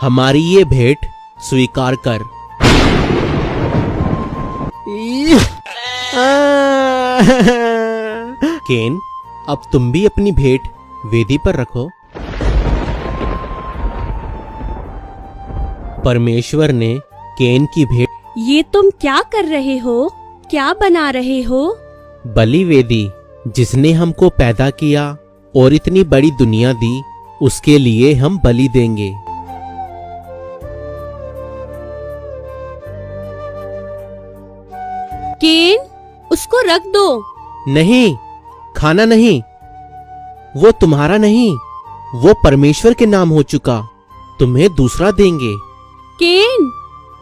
हमारी ये भेंट स्वीकार कर। केन, अब तुम भी अपनी भेंट वेदी पर रखो। परमेश्वर ने केन की भेंट। ये तुम क्या कर रहे हो? क्या बना रहे हो? बलि वेदी, जिसने हमको पैदा किया और इतनी बड़ी दुनिया दी, उसके लिए हम बलि देंगे। केन, उसको रख दो। नहीं, खाना नहीं। वो तुम्हारा नहीं, वो परमेश्वर के नाम हो चुका। तुम्हें दूसरा देंगे। केन,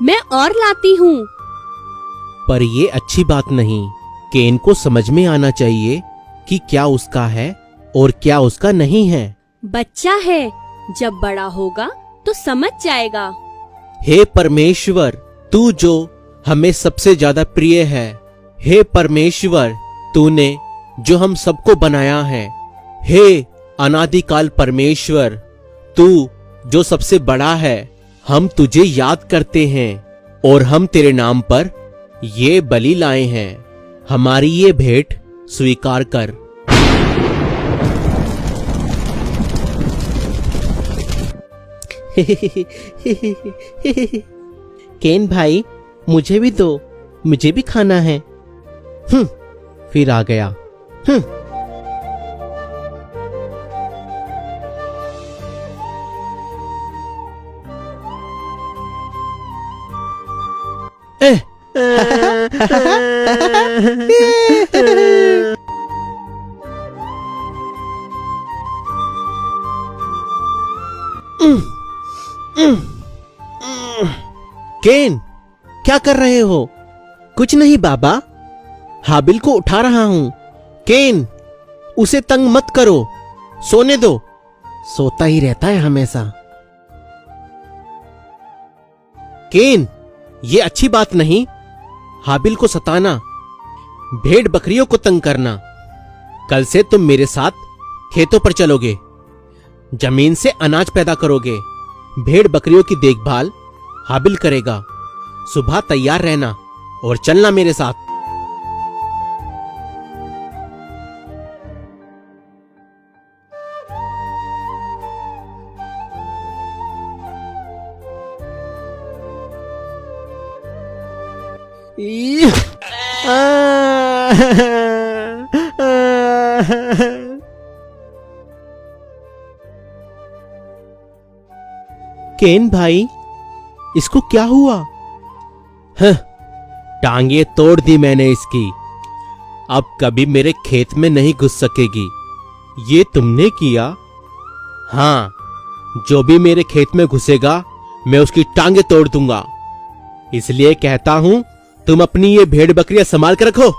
मैं और लाती हूँ। पर ये अच्छी बात नहीं। केन को समझ में आना चाहिए कि क्या उसका है और क्या उसका नहीं है। बच्चा है, जब बड़ा होगा तो समझ जाएगा। हे परमेश्वर, तू जो हमें सबसे ज्यादा प्रिय है, हे परमेश्वर, तूने जो हम सबको बनाया है, हे अनादिकाल परमेश्वर, तू जो सबसे बड़ा है, हम तुझे याद करते हैं और हम तेरे नाम पर ये बलि लाए हैं। हमारी ये भेंट स्वीकार कर। केन भाई, मुझे भी दो, मुझे भी खाना है। फिर आ गया। केन, क्या कर रहे हो? कुछ नहीं बाबा, हाबिल को उठा रहा हूं। केन, उसे तंग मत करो, सोने दो। सोता ही रहता है हमेशा। केन, ये अच्छी बात नहीं। हाबिल को सताना, भेड़ बकरियों को तंग करना। कल से तुम मेरे साथ खेतों पर चलोगे, जमीन से अनाज पैदा करोगे। भेड़ बकरियों की देखभाल हाबिल करेगा। सुबह तैयार रहना और चलना मेरे साथ। केन भाई, इसको क्या हुआ? टांगे तोड़ दी मैंने इसकी। अब कभी मेरे खेत में नहीं घुस सकेगी। ये तुमने किया? हाँ, जो भी मेरे खेत में घुसेगा मैं उसकी टांगे तोड़ दूंगा। इसलिए कहता हूं, तुम अपनी ये भेड़ बकरियां संभाल कर रखो।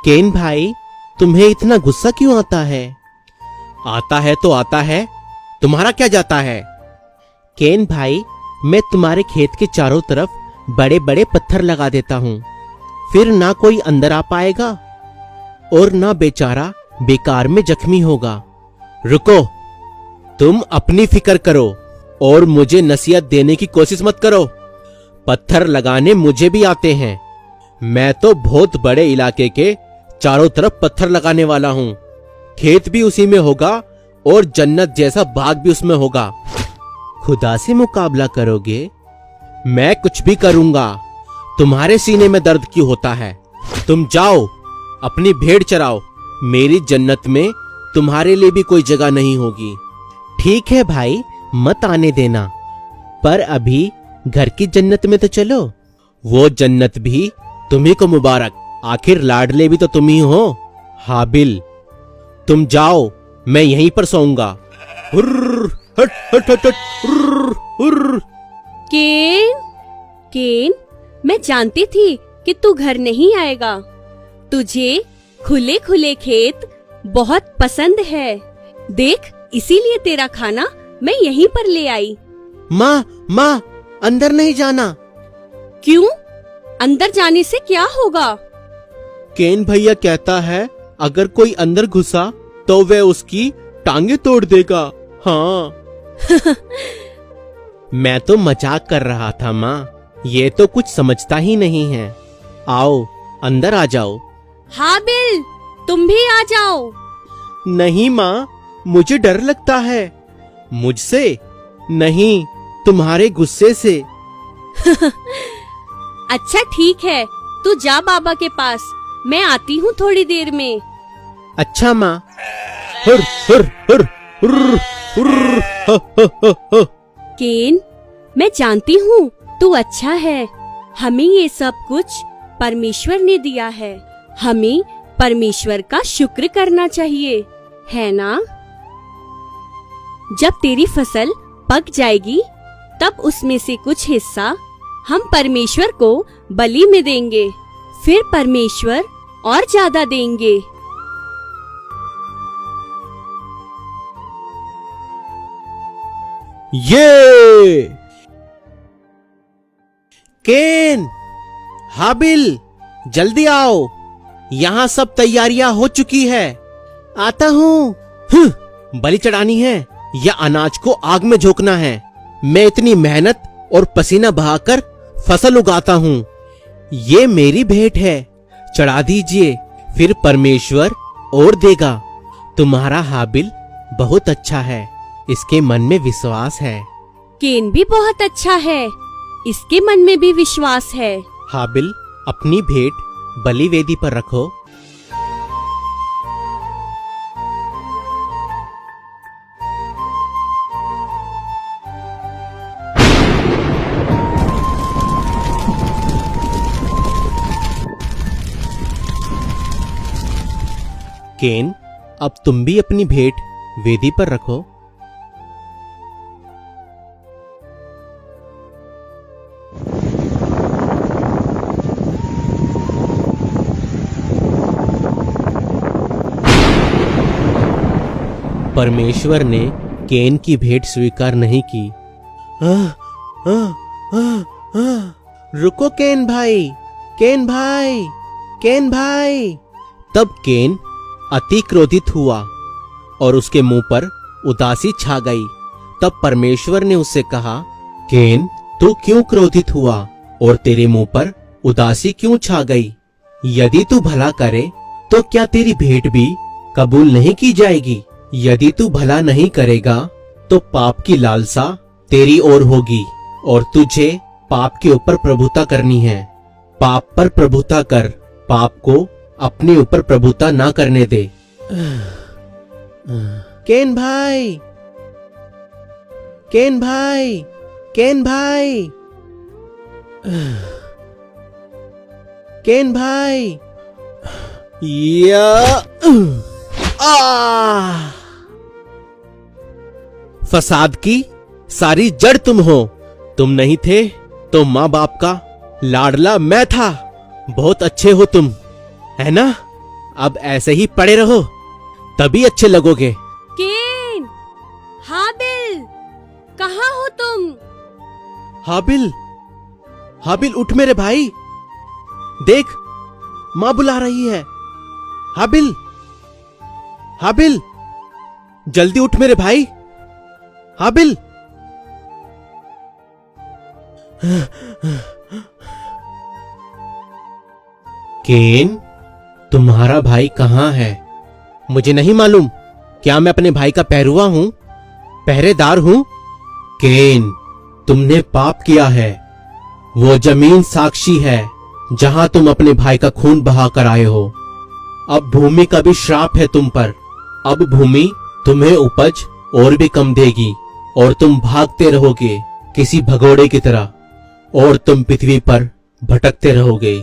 केन भाई, तुम्हें इतना गुस्सा क्यों आता है? आता है तो आता है, तुम्हारा क्या जाता है? केन भाई, मैं तुम्हारे खेत के चारों तरफ बड़े बड़े पत्थर लगा देता हूं, फिर ना कोई अंदर आ पाएगा और ना बेचारा बेकार में जख्मी होगा। रुको, तुम अपनी फिक्र करो और मुझे नसीहत देने की कोशिश मत करो। पत्थर लगाने मुझे भी आते हैं। मैं तो बहुत बड़े इलाके के चारों तरफ पत्थर लगाने वाला हूं। खेत भी उसी में होगा और जन्नत जैसा बाग भी उसमें होगा। खुदा से मुकाबला करोगे? मैं कुछ भी करूंगा। तुम्हारे सीने में दर्द क्यों होता है? तुम जाओ, अपनी भेड़ चराओ। मेरी जन्नत में तुम्हारे लिए भी कोई जगह नहीं होगी। ठीक है भाई, मत आने देना, पर अभी घर की जन्नत में तो चलो। वो जन्नत भी तुम्ही को मुबारक, आखिर लाडले भी तो तुम ही हो। हाबिल, तुम जाओ, मैं यहीं पर सोऊंगा। हट हट हट हट, केन, मैं जानती थी कि तू घर नहीं आएगा। तुझे खुले खुले खेत बहुत पसंद है। देख, इसीलिए तेरा खाना मैं यहीं पर ले आई। माँ, अंदर नहीं जाना। क्यों? अंदर जाने से क्या होगा? केन भैया कहता है, अगर कोई अंदर घुसा तो वह उसकी टांगे तोड़ देगा। हाँ। मैं तो मजाक कर रहा था माँ, ये तो कुछ समझता ही नहीं है। आओ अंदर आ जाओ। हाबिल, तुम भी आ जाओ। नहीं माँ, मुझे डर लगता है। मुझसे नहीं, तुम्हारे गुस्से से। अच्छा ठीक है, तू जा बाबा के पास, मैं आती हूँ थोड़ी देर में। अच्छा माँ। हुर हुर हुर हुर हुर ह, ह, ह, ह। केन, मैं जानती हूँ तू अच्छा है। हमें ये सब कुछ परमेश्वर ने दिया है। हमें परमेश्वर का शुक्र करना चाहिए, है ना? जब तेरी फसल पक जाएगी, तब उसमें से कुछ हिस्सा हम परमेश्वर को बलि में देंगे। फिर परमेश्वर और ज्यादा देंगे। ये केन, हाबिल, जल्दी आओ, यहाँ सब तैयारियां हो चुकी है। आता हूँ। बलि चढ़ानी है या अनाज को आग में झोंकना है? मैं इतनी मेहनत और पसीना बहाकर फसल उगाता हूँ। ये मेरी भेंट है, चढ़ा दीजिए, फिर परमेश्वर और देगा। तुम्हारा हाबिल बहुत अच्छा है, इसके मन में विश्वास है। केन भी बहुत अच्छा है, इसके मन में भी विश्वास है। हाबिल, अपनी भेंट बलि वेदी पर रखो। केन, अब तुम भी अपनी भेंट वेदी पर रखो। परमेश्वर ने केन की भेंट स्वीकार नहीं की। रुको केन भाई, केन भाई, केन भाई। तब केन अति क्रोधित हुआ और उसके मुंह पर उदासी छा गई। तब परमेश्वर ने उससे कहा, केन, तू क्यों क्रोधित हुआ और तेरे मुंह पर उदासी क्यों छा गई? यदि तू भला करे तो क्या तेरी भेंट भी कबूल नहीं की जाएगी? यदि तू भला नहीं करेगा तो पाप की लालसा तेरी ओर होगी और तुझे पाप के ऊपर प्रभुता करनी है। पाप पर प्रभुता कर, पाप को अपने ऊपर प्रभुता ना करने दे। केन भाई, केन भाई, केन भाई, केन भाई। या फसाद की सारी जड़ तुम हो। तुम नहीं थे तो माँ बाप का लाडला मैं था। बहुत अच्छे हो तुम, है ना? अब ऐसे ही पड़े रहो, तभी अच्छे लगोगे। केन, हाबिल, कहाँ हो तुम? हाबिल, हाबिल उठ मेरे भाई, देख माँ बुला रही है। हाबिल, हाबिल, जल्दी उठ मेरे भाई। हाबिल। केन, तुम्हारा भाई कहाँ है? मुझे नहीं मालूम। क्या मैं अपने भाई का पहरुआ हूँ, पहरेदार हूँ? केन, तुमने पाप किया है। वो जमीन साक्षी है जहां तुम अपने भाई का खून बहा कर आए हो। अब भूमि का भी श्राप है तुम पर। अब भूमि तुम्हें उपज और भी कम देगी और तुम भागते रहोगे किसी भगोड़े की तरह, और तुम पृथ्वी पर भटकते रहोगे।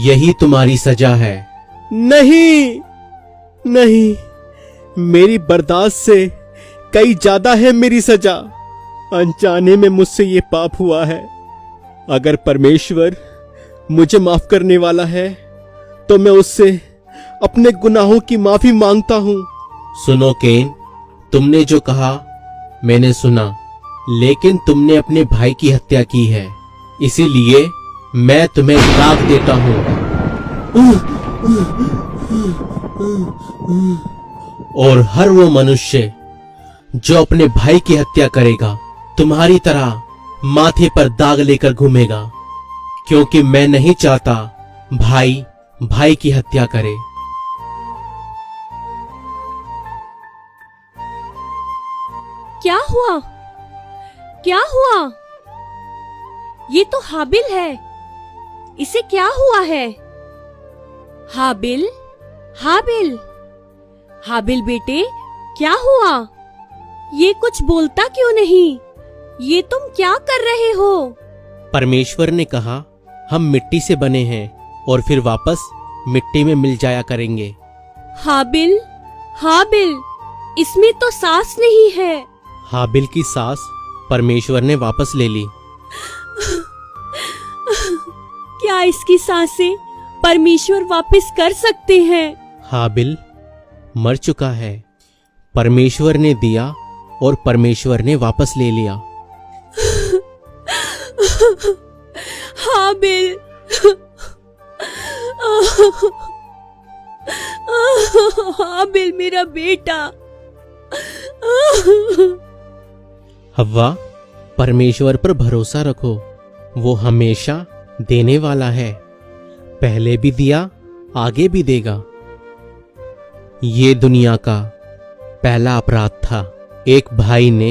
यही तुम्हारी सजा है। नहीं, नहीं, मेरी बर्दाश्त से कई ज्यादा है मेरी सजा। अनजाने में मुझसे ये पाप हुआ है। अगर परमेश्वर मुझे माफ करने वाला है तो मैं उससे अपने गुनाहों की माफी मांगता हूँ। सुनो केन, तुमने जो कहा मैंने सुना, लेकिन तुमने अपने भाई की हत्या की है, इसीलिए मैं तुम्हें दाग देता हूँ। और हर वो मनुष्य जो अपने भाई की हत्या करेगा तुम्हारी तरह माथे पर दाग लेकर घूमेगा, क्योंकि मैं नहीं चाहता भाई भाई की हत्या करे। क्या हुआ? क्या हुआ? ये तो हाबिल है। इसे क्या हुआ है? हाबिल, हाबिल, हाबिल बेटे, क्या हुआ? ये कुछ बोलता क्यों नहीं? ये तुम क्या कर रहे हो? परमेश्वर ने कहा, हम मिट्टी से बने हैं और फिर वापस मिट्टी में मिल जाया करेंगे। हाबिल, हाबिल, इसमें तो सांस नहीं है। हाबिल की सांस परमेश्वर ने वापस ले ली। क्या इसकी सांसें परमेश्वर वापस कर सकते हैं? हाबिल मर चुका है। परमेश्वर ने दिया और परमेश्वर ने वापस ले लिया। हाबिल, हाबिल मेरा बेटा। हव्वा, परमेश्वर पर भरोसा रखो, वो हमेशा देने वाला है। पहले भी दिया, आगे भी देगा। ये दुनिया का पहला अपराध था। एक भाई ने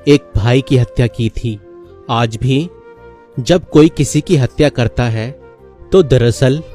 एक भाई की हत्या की थी। आज भी जब कोई किसी की हत्या करता है तो दरअसल